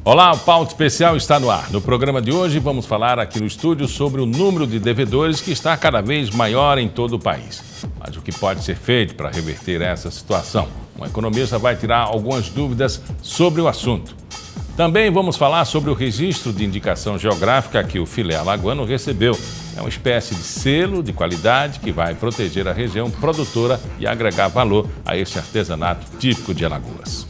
Olá, o Pauta Especial está no ar. No programa de hoje vamos falar aqui no estúdio sobre o número de devedores que está cada vez maior em todo o país. Mas o que pode ser feito para reverter essa situação? Um economista vai tirar algumas dúvidas sobre o assunto. Também vamos falar sobre o registro de indicação geográfica que o filé alagoano recebeu. É uma espécie de selo de qualidade que vai proteger a região produtora e agregar valor a esse artesanato típico de Alagoas.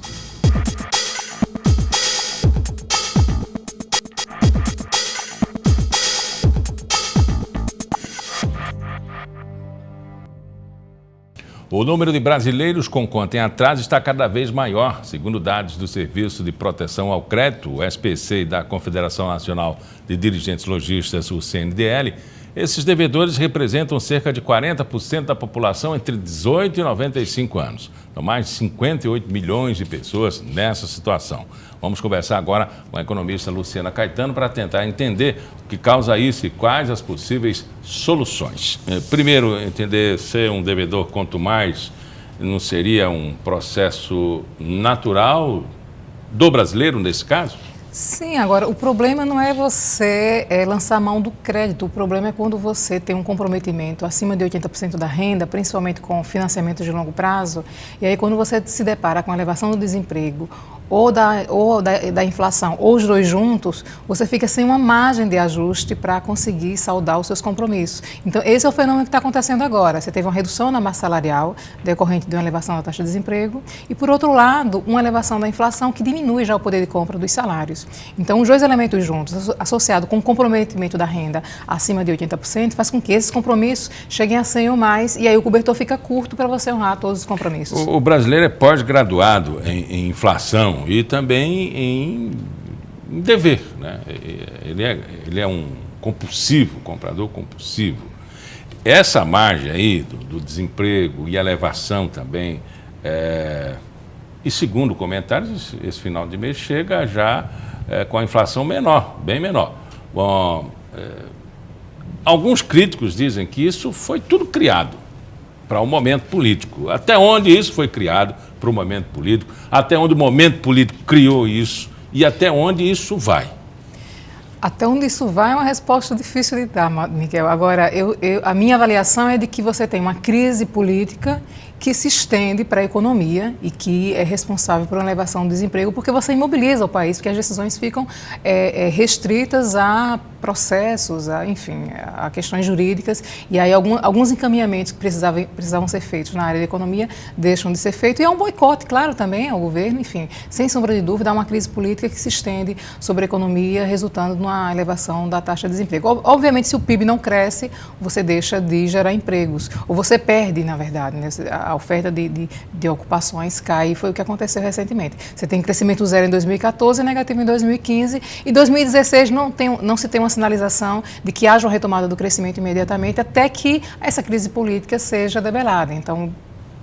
O número de brasileiros com conta em atraso está cada vez maior, segundo dados do Serviço de Proteção ao Crédito, o SPC, e da Confederação Nacional de Dirigentes Lojistas, o CNDL. Esses devedores representam cerca de 40% da população entre 18 e 95 anos. São mais de 58 milhões de pessoas nessa situação. Vamos conversar agora com a economista Luciana Caetano para tentar entender o que causa isso e quais as possíveis soluções. Primeiro, entender ser um devedor quanto mais não seria um processo natural do brasileiro nesse caso? Sim, agora o problema não é você lançar mão do crédito, o problema é quando você tem um comprometimento acima de 80% da renda, principalmente com financiamento de longo prazo, e aí quando você se depara com a elevação do desemprego ou da inflação, ou os dois juntos, você fica sem uma margem de ajuste para conseguir saldar os seus compromissos. Então, esse é o fenômeno que está acontecendo agora. Você teve uma redução na massa salarial, decorrente de uma elevação da taxa de desemprego, e, por outro lado, uma elevação da inflação que diminui já o poder de compra dos salários. Então, os dois elementos juntos, associado com o comprometimento da renda acima de 80%, faz com que esses compromissos cheguem a 100 ou mais, e aí o cobertor fica curto para você honrar todos os compromissos. O brasileiro é pós-graduado em inflação e também em dever, né? Ele é um compulsivo, comprador compulsivo. Essa margem aí do desemprego e a elevação também, e segundo comentários, esse final de mês chega já com a inflação menor, bem menor. Bom, alguns críticos dizem que isso foi tudo criado para o momento político. Até onde isso foi criado para o momento político, até onde o momento político criou isso e até onde isso vai? Até onde isso vai é uma resposta difícil de dar, Miguel. Agora, a minha avaliação é de que você tem uma crise política que se estende para a economia e que é responsável por uma elevação do desemprego, porque você imobiliza o país, porque as decisões ficam restritas a processos, a questões jurídicas, e aí alguns encaminhamentos que precisavam ser feitos na área da economia deixam de ser feitos, e é um boicote, claro, também ao governo, enfim, sem sombra de dúvida, há uma crise política que se estende sobre a economia, resultando numa elevação da taxa de desemprego. Obviamente, se o PIB não cresce, você deixa de gerar empregos, ou você perde, na verdade, né? A oferta de ocupações cai, e foi o que aconteceu recentemente. Você tem crescimento zero em 2014, negativo em 2015, e 2016 não se tem uma sinalização de que haja uma retomada do crescimento imediatamente, até que essa crise política seja debelada. Então,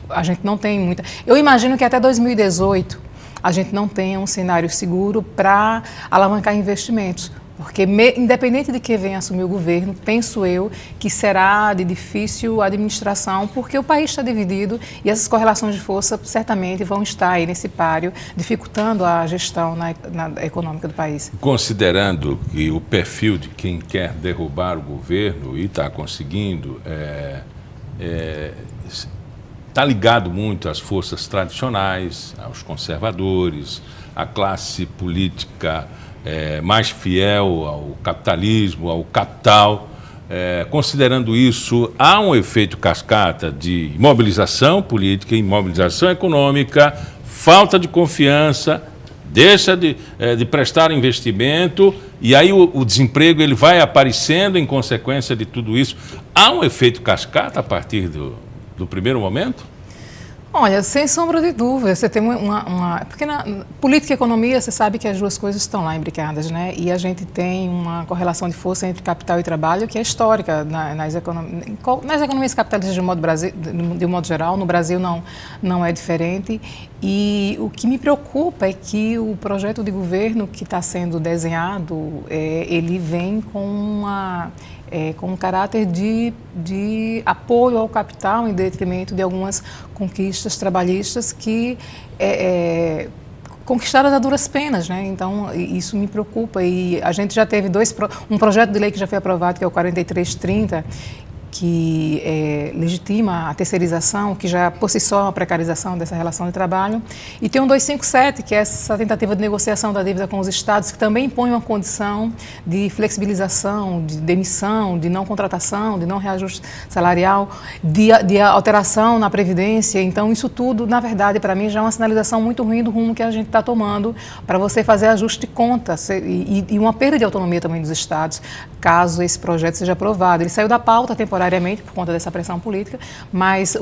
a gente não tem muita... Eu imagino que até 2018 a gente não tenha um cenário seguro para alavancar investimentos, porque independente de quem venha assumir o governo, penso eu que será de difícil administração, porque o país está dividido e essas correlações de força certamente vão estar aí nesse páreo, dificultando a gestão econômica do país. Considerando que o perfil de quem quer derrubar o governo e está conseguindo, está ligado muito às forças tradicionais, aos conservadores, à classe política mais fiel ao capitalismo, ao capital. Considerando isso, há um efeito cascata de imobilização política, imobilização econômica, falta de confiança, deixa de prestar investimento, e aí o desemprego ele vai aparecendo em consequência de tudo isso. Há um efeito cascata a partir do primeiro momento? Olha, sem sombra de dúvida, você tem porque na política e economia, você sabe que as duas coisas estão lá imbricadas, né? E a gente tem uma correlação de força entre capital e trabalho que é histórica nas economias capitalistas de um modo geral, no Brasil não é diferente. E o que me preocupa é que o projeto de governo que está sendo desenhado, ele vem com um caráter de apoio ao capital em detrimento de algumas conquistas trabalhistas que conquistadas a duras penas, né? Então, isso me preocupa. E a gente já teve um projeto de lei que já foi aprovado, que é o 4330, que legitima a terceirização, que já por si só é uma precarização dessa relação de trabalho. E tem um 257, que é essa tentativa de negociação da dívida com os estados, que também impõe uma condição de flexibilização, de demissão, de não contratação, de não reajuste salarial, de alteração na Previdência. Então, isso tudo, na verdade, para mim, já é uma sinalização muito ruim do rumo que a gente está tomando para você fazer ajuste de contas e uma perda de autonomia também dos estados, caso esse projeto seja aprovado. Ele saiu da pauta temporariamente por conta dessa pressão política, mas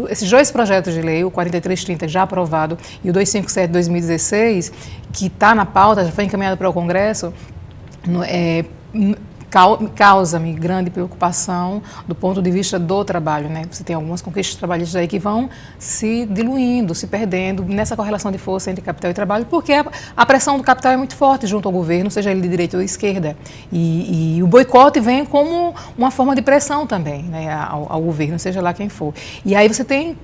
esses dois projetos de lei, o 4330 já aprovado e o 257 de 2016, que está na pauta, já foi encaminhado para o Congresso, causa-me grande preocupação do ponto de vista do trabalho, né? Você tem algumas conquistas trabalhistas aí que vão se diluindo, se perdendo nessa correlação de força entre capital e trabalho, porque a pressão do capital é muito forte junto ao governo, seja ele de direita ou de esquerda. E o boicote vem como uma forma de pressão também, né, ao governo, seja lá quem for. E aí você tem,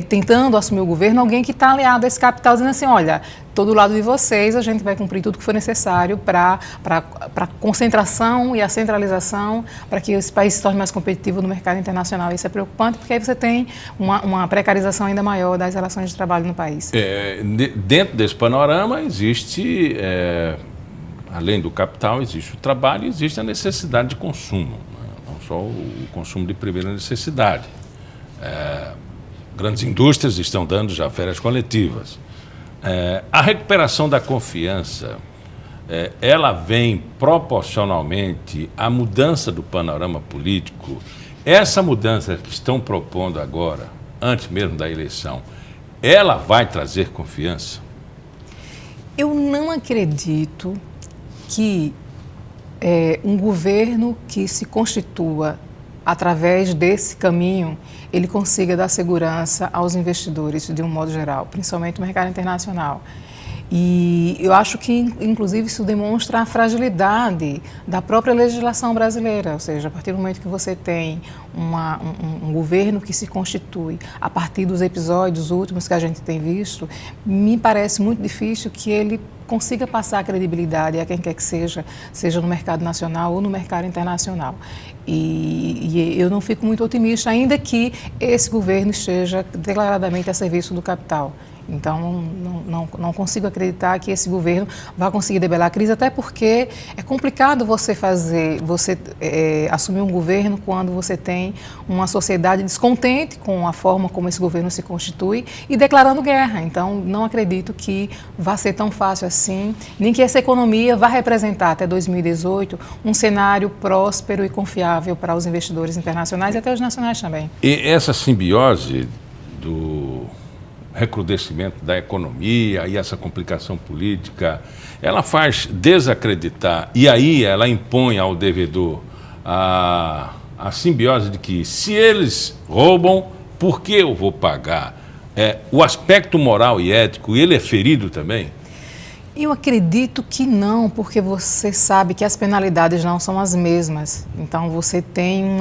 tentando assumir o governo, alguém que está aliado a esse capital, dizendo assim, olha, estou do lado de vocês, a gente vai cumprir tudo que for necessário para a concentração e a centralização, para que esse país se torne mais competitivo no mercado internacional. Isso é preocupante, porque aí você tem uma precarização ainda maior das relações de trabalho no país. Dentro desse panorama existe, além do capital, existe o trabalho e existe a necessidade de consumo, né? Não só o consumo de primeira necessidade. Grandes indústrias estão dando já férias coletivas. A recuperação da confiança, ela vem proporcionalmente à mudança do panorama político. Essa mudança que estão propondo agora, antes mesmo da eleição, ela vai trazer confiança? Eu não acredito que um governo que se constitua através desse caminho, ele consiga dar segurança aos investidores de um modo geral, principalmente no mercado internacional. E eu acho que, inclusive, isso demonstra a fragilidade da própria legislação brasileira, ou seja, a partir do momento que você tem um governo que se constitui a partir dos episódios últimos que a gente tem visto, me parece muito difícil que ele consiga passar a credibilidade a quem quer que seja no mercado nacional ou no mercado internacional. E eu não fico muito otimista, ainda que esse governo esteja declaradamente a serviço do capital. Então, não consigo acreditar que esse governo vai conseguir debelar a crise, até porque é complicado você assumir um governo quando você tem uma sociedade descontente com a forma como esse governo se constitui e declarando guerra. Então, não acredito que vá ser tão fácil assim, nem que essa economia vá representar até 2018 um cenário próspero e confiável para os investidores internacionais e até os nacionais também. E essa simbiose do recrudescimento da economia e essa complicação política, ela faz desacreditar e aí ela impõe ao devedor a simbiose de que se eles roubam, por que eu vou pagar? O aspecto moral e ético, ele é ferido também? Eu acredito que não, porque você sabe que as penalidades não são as mesmas. Então você tem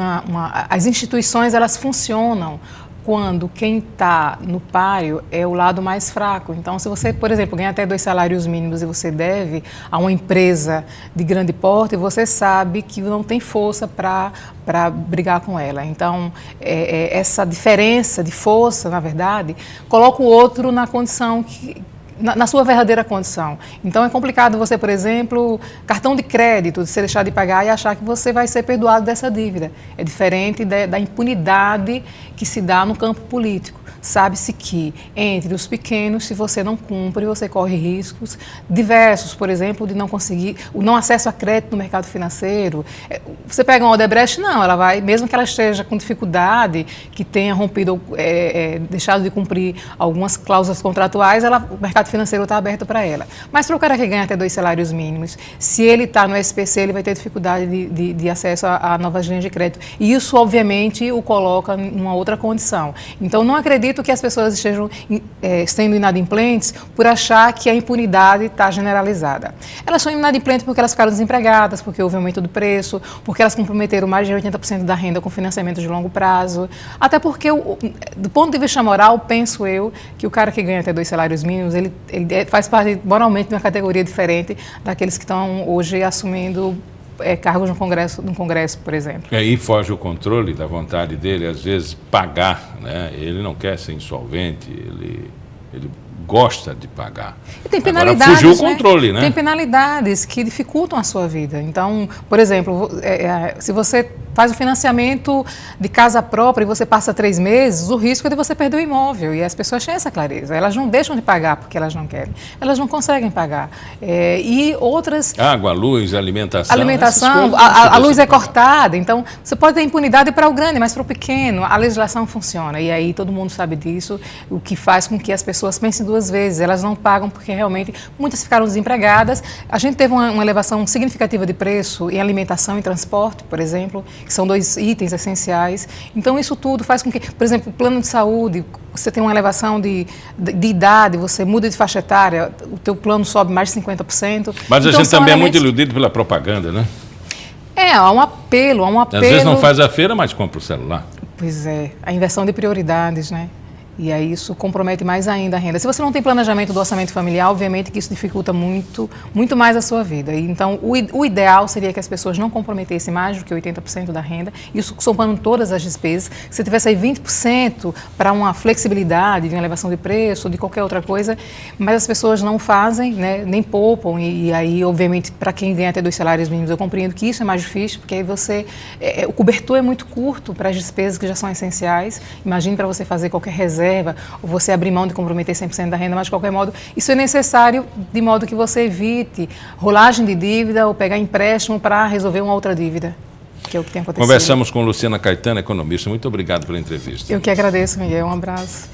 as instituições, elas funcionam quando quem está no páreo é o lado mais fraco. Então, se você, por exemplo, ganha até 2 salários mínimos e você deve a uma empresa de grande porte, você sabe que não tem força para brigar com ela. Então, essa diferença de força, na verdade, coloca o outro na condição na sua verdadeira condição. Então é complicado você, por exemplo, cartão de crédito, você deixar de pagar e achar que você vai ser perdoado dessa dívida. É diferente da impunidade que se dá no campo político. Sabe-se que entre os pequenos, se você não cumpre, você corre riscos diversos, por exemplo, de não conseguir, o não acesso a crédito no mercado financeiro. Você pega uma Odebrecht, não, ela vai, mesmo que ela esteja com dificuldade, que tenha rompido, deixado de cumprir algumas cláusulas contratuais, o mercado financeiro está aberto para ela. Mas para o cara que ganha até 2 salários mínimos, se ele está no SPC, ele vai ter dificuldade de acesso a novas linhas de crédito. E isso, obviamente, o coloca numa outra condição. Então, não acredito que as pessoas estejam sendo inadimplentes por achar que a impunidade está generalizada. Elas são inadimplentes porque elas ficaram desempregadas, porque houve aumento do preço, porque elas comprometeram mais de 80% da renda com financiamento de longo prazo. Até porque, do ponto de vista moral, penso eu que o cara que ganha até 2 salários mínimos, ele faz parte moralmente de uma categoria diferente daqueles que estão hoje assumindo cargos no Congresso, por exemplo. E aí foge o controle da vontade dele, às vezes, pagar, né? Ele não quer ser insolvente, ele gosta de pagar. E tem penalidades, agora fugiu o controle, né? Tem penalidades que dificultam a sua vida. Então, por exemplo, se você faz o financiamento de casa própria e você passa 3 meses, o risco é de você perder o imóvel. E as pessoas têm essa clareza. Elas não deixam de pagar porque elas não querem. Elas não conseguem pagar. E outras... Água, luz, alimentação. A luz é cortada. Então, você pode ter impunidade para o grande, mas para o pequeno, a legislação funciona. E aí todo mundo sabe disso, o que faz com que as pessoas pensem 2 vezes. Elas não pagam porque realmente muitas ficaram desempregadas. A gente teve uma elevação significativa de preço em alimentação e transporte, por exemplo, que são 2 itens essenciais. Então, isso tudo faz com que, por exemplo, o plano de saúde, você tem uma elevação de idade, você muda de faixa etária, o teu plano sobe mais de 50%. Mas a gente também é muito iludido pela propaganda, né? Há um apelo, Às vezes não faz a feira, mas compra o celular. Pois é, a inversão de prioridades, né? E aí isso compromete mais ainda a renda. Se você não tem planejamento do orçamento familiar, obviamente que isso dificulta muito mais a sua vida. E então, o ideal seria que as pessoas não comprometessem mais do que 80% da renda, isso somando todas as despesas. Se você tivesse aí 20% para uma flexibilidade de uma elevação de preço ou de qualquer outra coisa, mas as pessoas não fazem, né, nem poupam. E aí, obviamente, para quem ganha até 2 salários mínimos, eu compreendo que isso é mais difícil, porque aí o cobertor é muito curto para as despesas que já são essenciais. Imagine para você fazer qualquer reserva, ou você abrir mão de comprometer 100% da renda, mas de qualquer modo, isso é necessário de modo que você evite rolagem de dívida ou pegar empréstimo para resolver uma outra dívida, que é o que tem acontecido. Conversamos com Luciana Caetano, economista. Muito obrigado pela entrevista. Eu que agradeço, Miguel. Um abraço.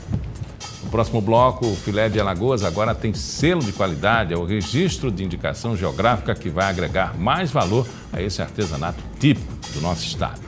No próximo bloco, o filé de Alagoas agora tem selo de qualidade, é o registro de indicação geográfica que vai agregar mais valor a esse artesanato típico do nosso estado.